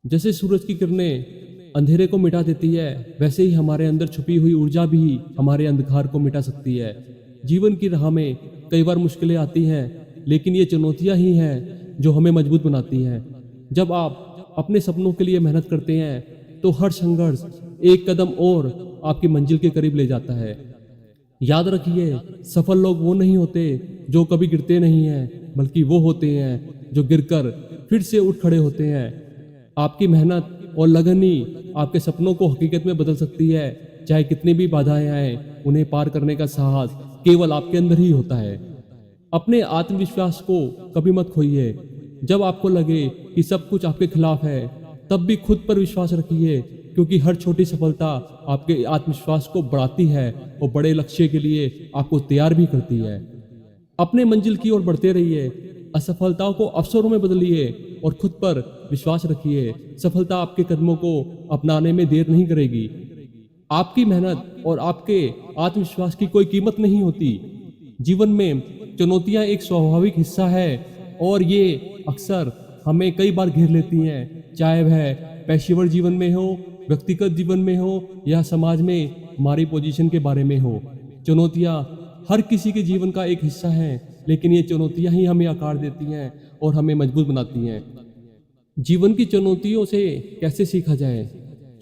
जैसे सूरज की किरणें अंधेरे को मिटा देती है, वैसे ही हमारे अंदर छुपी हुई ऊर्जा भी हमारे अंधकार को मिटा सकती है। जीवन की राह में कई बार मुश्किलें आती हैं, लेकिन ये चुनौतियां ही हैं जो हमें मजबूत बनाती हैं। जब आप अपने सपनों के लिए मेहनत करते हैं, तो हर संघर्ष एक कदम और आपकी मंजिल के करीब ले जाता है। याद रखिए, सफल लोग वो नहीं होते जो कभी गिरते नहीं हैं, बल्कि वो होते हैं जो गिरकर फिर से उठ खड़े होते हैं। आपकी मेहनत और लगन ही आपके सपनों को हकीकत में बदल सकती है। चाहे कितनी भी बाधाएं आए, उन्हें पार करने का साहस केवल आपके अंदर ही होता है। अपने आत्मविश्वास को कभी मत खोइए। जब आपको लगे कि सब कुछ आपके खिलाफ है, तब भी खुद पर विश्वास रखिए, क्योंकि हर छोटी सफलता आपके आत्मविश्वास को बढ़ाती है और बड़े लक्ष्य के लिए आपको तैयार भी करती है। अपने मंजिल की ओर बढ़ते रहिए, असफलताओं को अवसरों में बदलिए और खुद पर विश्वास रखिए। सफलता आपके कदमों को अपनाने में देर नहीं करेगी। आपकी मेहनत और आपके आत्मविश्वास की कोई कीमत नहीं होती। जीवन में चुनौतियां एक स्वाभाविक हिस्सा है और ये अक्सर हमें कई बार घेर लेती हैं, चाहे वह पेशेवर जीवन में हो, व्यक्तिगत जीवन में हो या समाज में हमारी पोजीशन के बारे में हो। चुनौतियां हर किसी के जीवन का एक हिस्सा है, लेकिन ये चुनौतियां ही हमें आकार देती हैं और हमें मजबूत बनाती हैं। जीवन की चुनौतियों से कैसे सीखा जाए?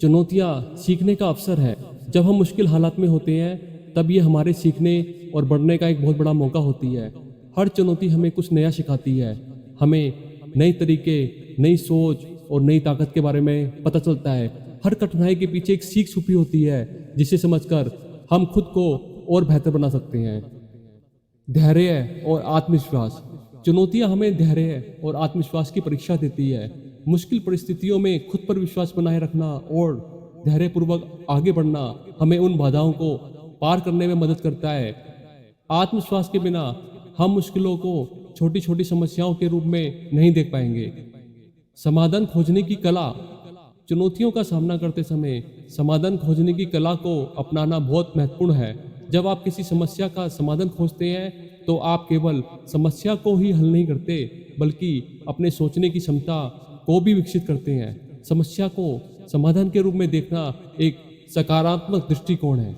चुनौतियां सीखने का अवसर है। जब हम मुश्किल हालात में होते हैं, तब ये हमारे सीखने और बढ़ने का एक बहुत बड़ा मौका होती है। हर चुनौती हमें कुछ नया सिखाती है। हमें नए तरीके, नई सोच और नई ताकत के बारे में पता चलता है। हर कठिनाई के पीछे एक सीख छुपी होती है, जिसे समझकर हम खुद को और बेहतर बना सकते हैं। धैर्य और आत्मविश्वास। चुनौतियां हमें धैर्य और आत्मविश्वास की परीक्षा देती है। मुश्किल परिस्थितियों में खुद पर विश्वास बनाए रखना और धैर्यपूर्वक आगे बढ़ना हमें उन बाधाओं को पार करने में मदद करता है। आत्मविश्वास के बिना हम मुश्किलों को छोटी छोटी समस्याओं के रूप में नहीं देख पाएंगे। समाधान खोजने की कला। चुनौतियों का सामना करते समय समाधान खोजने की कला को अपनाना बहुत महत्वपूर्ण है। जब आप किसी समस्या का समाधान खोजते हैं, तो आप केवल समस्या को ही हल नहीं करते, बल्कि अपने सोचने की क्षमता को भी विकसित करते हैं। समस्या को समाधान के रूप में देखना एक सकारात्मक दृष्टिकोण है।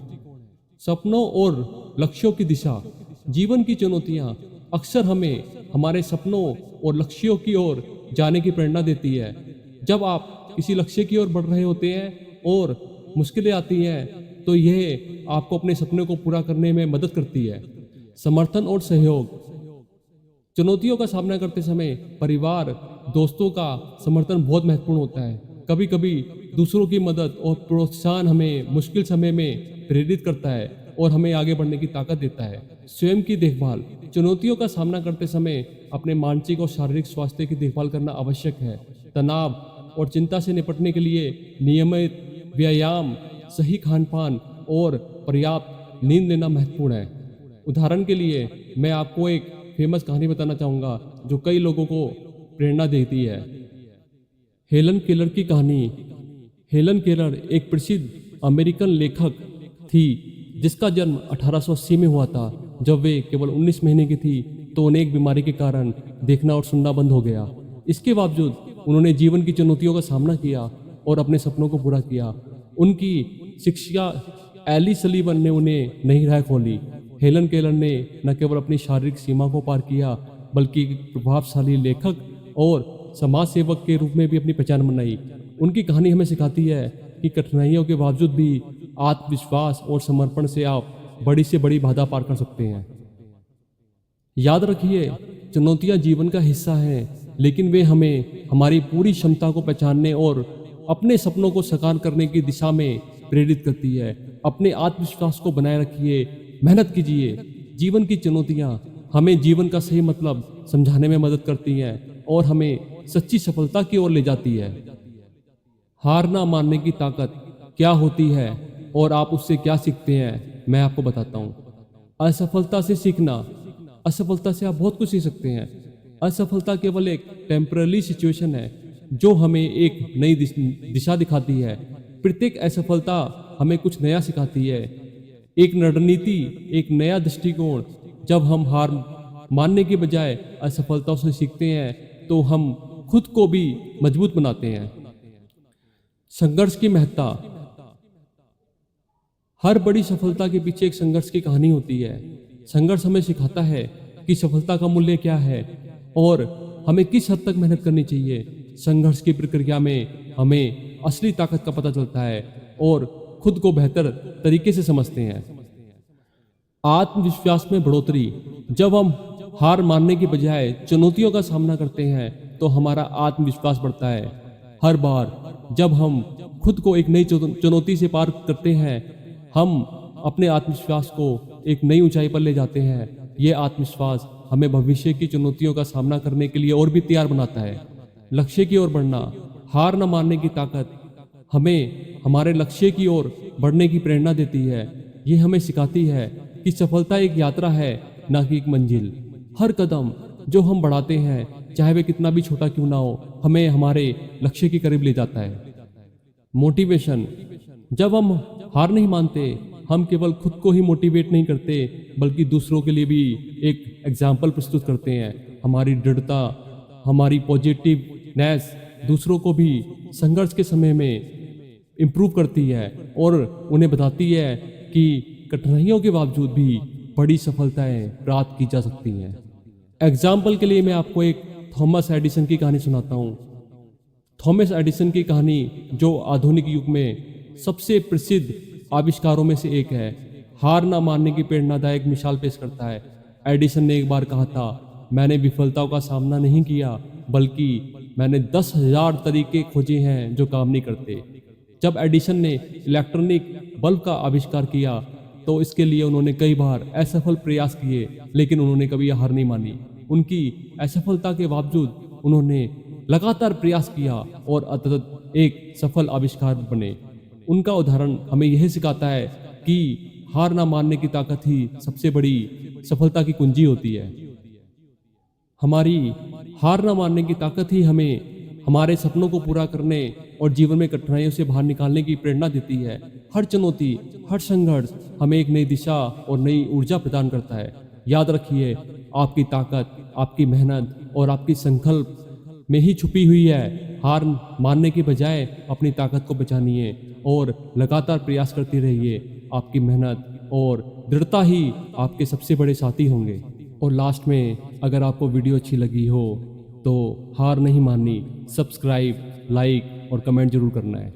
सपनों और लक्ष्यों की दिशा। जीवन की चुनौतियां अक्सर हमें हमारे सपनों और लक्ष्यों की ओर जाने की प्रेरणा देती है। जब आप किसी लक्ष्य की ओर बढ़ रहे होते हैं और मुश्किलें आती हैं, तो यह आपको अपने सपने को पूरा करने में मदद करती है। समर्थन और सहयोग। चुनौतियों का सामना करते समय परिवार, दोस्तों का समर्थन बहुत महत्वपूर्ण होता है। कभी कभी दूसरों की मदद और प्रोत्साहन हमें मुश्किल समय में प्रेरित करता है और हमें आगे बढ़ने की ताकत देता है। स्वयं की देखभाल। चुनौतियों का सामना करते समय अपने मानसिक और शारीरिक स्वास्थ्य की देखभाल करना आवश्यक है। तनाव और चिंता से निपटने के लिए नियमित व्यायाम, सही खान-पान और पर्याप्त नींद लेना महत्वपूर्ण है। उदाहरण के लिए मैं आपको एक फेमस कहानी बताना चाहूँगा जो कई लोगों को प्रेरणा देती है। हेलन केलर की कहानी। हेलन केलर एक प्रसिद्ध अमेरिकन लेखक थी, जिसका जन्म 1880 में हुआ था। जब वे केवल 19 महीने की थी, तो उन्हें एक बीमारी के कारण देखना और सुनना बंद हो गया। इसके बावजूद उन्होंने जीवन की चुनौतियों का सामना किया और अपने सपनों को पूरा किया। उनकी शिक्षा एली सलीवन ने उन्हें नई राह खोली। हेलन केलर ने न केवल अपनी शारीरिक सीमा को पार किया, बल्कि एक प्रभावशाली लेखक और समाज सेवक के रूप में भी अपनी पहचान बनाई। उनकी कहानी हमें सिखाती है कि कठिनाइयों के बावजूद भी आत्मविश्वास और समर्पण से आप बड़ी से बड़ी बाधा पार कर सकते हैं। याद रखिए, चुनौतियां जीवन का हिस्सा हैं, लेकिन वे हमें हमारी पूरी क्षमता को पहचानने और अपने सपनों को साकार करने की दिशा में प्रेरित करती है। अपने आत्मविश्वास को बनाए रखिए, मेहनत कीजिए। जीवन की चुनौतियां हमें जीवन का सही मतलब समझाने में मदद करती हैं और हमें सच्ची सफलता की ओर ले जाती है। हार ना मानने की ताकत क्या होती है और आप उससे क्या सीखते हैं, मैं आपको बताता हूँ। असफलता से सीखना। असफलता से आप बहुत कुछ सीख सकते हैं। असफलता केवल एक टेम्पररी सिचुएशन है जो हमें एक नई दिशा दिखाती है। प्रत्येक असफलता हमें कुछ नया सिखाती है, एक रणनीति, एक नया दृष्टिकोण। जब हम हार मानने के बजाय असफलताओं से सीखते हैं, तो हम खुद को भी मजबूत बनाते हैं। संघर्ष की महत्ता। हर बड़ी सफलता के पीछे एक संघर्ष की कहानी होती है। संघर्ष हमें सिखाता है कि सफलता का मूल्य क्या है और हमें किस हद तक मेहनत करनी चाहिए। संघर्ष की प्रक्रिया में हमें असली ताकत का पता चलता है और खुद को बेहतर तरीके से समझते हैं। आत्मविश्वास में बढ़ोतरी। जब हम हार मानने की बजाय चुनौतियों का सामना करते हैं तो हमारा आत्मविश्वास बढ़ता है। हर बार जब हम खुद को एक नई चुनौती से पार करते हैं, हम अपने आत्मविश्वास को एक नई ऊंचाई पर ले जाते हैं। ये आत्मविश्वास हमें भविष्य की चुनौतियों का सामना करने के लिए और भी तैयार बनाता है। लक्ष्य की ओर बढ़ना। हार न मानने की ताकत हमें हमारे लक्ष्य की ओर बढ़ने की प्रेरणा देती है। ये हमें सिखाती है कि सफलता एक यात्रा है, न कि एक मंजिल। हर कदम जो हम बढ़ाते हैं, चाहे वे कितना भी छोटा क्यों ना हो, हमें हमारे लक्ष्य के करीब ले जाता है। मोटिवेशन। जब हम हार नहीं मानते, हम केवल खुद को ही मोटिवेट नहीं करते बल्कि दूसरों के लिए भी एक एग्जाम्पल प्रस्तुत करते हैं। हमारी दृढ़ता, हमारी पॉजिटिवनेस दूसरों को भी संघर्ष के समय में इम्प्रूव करती है और उन्हें बताती है कि कठिनाइयों के बावजूद भी बड़ी सफलताएं प्राप्त की जा सकती हैं। एग्जाम्पल के लिए मैं आपको एक थॉमस एडिसन की कहानी सुनाता हूँ। थॉमस एडिसन की कहानी जो आधुनिक युग में सबसे प्रसिद्ध आविष्कारों में से एक है, हार ना मानने की प्रेरणादायक मिसाल पेश करता है। एडिसन ने एक बार कहा था, मैंने विफलताओं का सामना नहीं किया बल्कि मैंने 10,000 तरीके खोजे हैं जो काम नहीं करते। जब एडिसन ने इलेक्ट्रॉनिक बल्ब का आविष्कार किया तो इसके लिए उन्होंने कई बार असफल प्रयास किए, लेकिन उन्होंने कभी हार नहीं मानी। उनकी असफलता के बावजूद उन्होंने लगातार प्रयास किया और अंततः एक सफल आविष्कार बने। उनका उदाहरण हमें यह सिखाता है कि हार ना मानने की ताकत ही सबसे बड़ी सफलता की कुंजी होती है। हमारी हार ना मानने की ताकत ही हमें हमारे सपनों को पूरा करने और जीवन में कठिनाइयों से बाहर निकालने की प्रेरणा देती है। हर चुनौती, हर संघर्ष हमें एक नई दिशा और नई ऊर्जा प्रदान करता है। याद रखिए, आपकी ताकत, आपकी मेहनत और आपकी संकल्प में ही छुपी हुई है। हार मानने के बजाय अपनी ताकत को पहचानिए और लगातार प्रयास करते रहिए। आपकी मेहनत और दृढ़ता ही आपके सबसे बड़े साथी होंगे। और लास्ट में, अगर आपको वीडियो अच्छी लगी हो तो हार नहीं माननी, सब्सक्राइब, लाइक और कमेंट जरूर करना है।